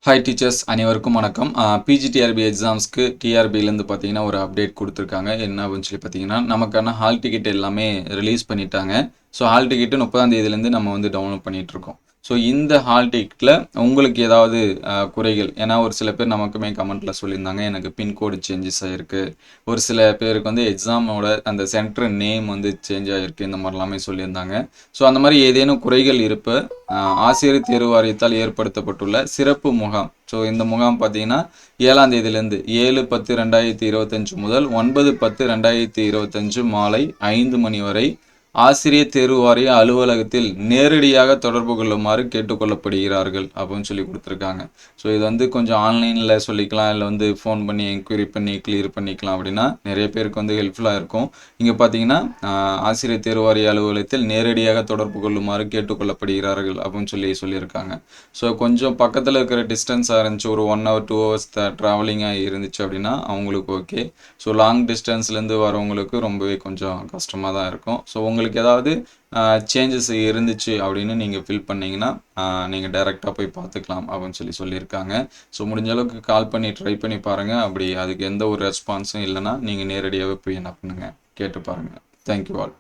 Hi teachers அனைவருக்கும் வணக்கம். PGTRB எக்ஸாம்ஸ்க்கு டிஆர்பிலேருந்து பார்த்தீங்கன்னா ஒரு அப்டேட் கொடுத்துருக்காங்க. என்ன அப்படின்னு சொல்லி பார்த்தீங்கன்னா, நமக்கான ஹால் டிக்கெட் எல்லாமே ரிலீஸ் பண்ணிட்டாங்க. ஸோ ஹால் டிக்கெட்டு 30ஆம் தேதியிலேருந்து நம்ம வந்து டவுன்லோட் பண்ணிகிட்ருக்கோம். ஸோ இந்த ஹால் டிக்கெட்டில் உங்களுக்கு ஏதாவது குறைகள், ஏன்னா ஒரு சில பேர் நமக்குமே கமெண்ட்டில் சொல்லியிருந்தாங்க, எனக்கு பின்கோடு சேஞ்சஸ் ஆகிருக்கு, ஒரு சில பேருக்கு வந்து எக்ஸாமோட அந்த சென்டர் நேம் வந்து சேஞ்ச் ஆகிருக்கு, இந்த மாதிரிலாமே சொல்லியிருந்தாங்க. ஸோ அந்த மாதிரி ஏதேனும் குறைகள் இருப்ப ஆசிரியர் தேர்வு வாரியத்தால் ஏற்படுத்தப்பட்டுள்ள சிறப்பு முகாம். ஸோ இந்த முகாம் பார்த்தீங்கன்னா 7ஆம் தேதியிலேருந்து 7/10/2025 முதல் 9/10/2025 மாலை 5 மணி வரை ஆசிரியர் தேர்வு வாரிய அலுவலகத்தில் நேரடியாக தொடர்பு கொள்ளுமாறு கேட்டுக்கொள்ளப்படுகிறார்கள் அப்படின்னு சொல்லி கொடுத்துருக்காங்க. ஸோ இது வந்து கொஞ்சம் ஆன்லைனில் சொல்லிக்கலாம், இல்லை வந்து ஃபோன் பண்ணி என்கொயரி பண்ணி கிளியர் பண்ணிக்கலாம் அப்படின்னா நிறைய பேருக்கு வந்து ஹெல்ப்ஃபுல்லாக இருக்கும். இங்கே பார்த்தீங்கன்னா ஆசிரியர் தேர்வு வாரிய அலுவலகத்தில் நேரடியாக தொடர்பு கொள்ளுமாறு கேட்டுக்கொள்ளப்படுகிறார்கள் அப்படின்னு சொல்லியிருக்காங்க. ஸோ கொஞ்சம் பக்கத்தில் இருக்கிற டிஸ்டன்ஸாக இருந்துச்சு, ஒரு 1 hour 2 hours ட்ராவலிங்காக இருந்துச்சு அப்படின்னா அவங்களுக்கு ஓகே. ஸோ லாங் டிஸ்டன்ஸ்லேருந்து வரவங்களுக்கு ரொம்பவே கொஞ்சம் கஷ்டமாக தான் இருக்கும். ஸோ உங்களுக்கு ஏதாவது சேஞ்சஸ் இருந்துச்சு அப்படின்னு நீங்கள் ஃபில் பண்ணிங்கன்னா நீங்கள் டைரெக்டாக போய் பார்த்துக்கலாம் அப்படின்னு சொல்லியிருக்காங்க. ஸோ முடிஞ்ச அளவுக்கு கால் பண்ணி ட்ரை பண்ணி பாருங்கள். அப்படி அதுக்கு எந்த ஒரு ரெஸ்பான்ஸும் இல்லைன்னா நீங்கள் நேரடியாகவே போய் என்ன பண்ணுங்கள், கேட்டு பாருங்கள். Thank you all.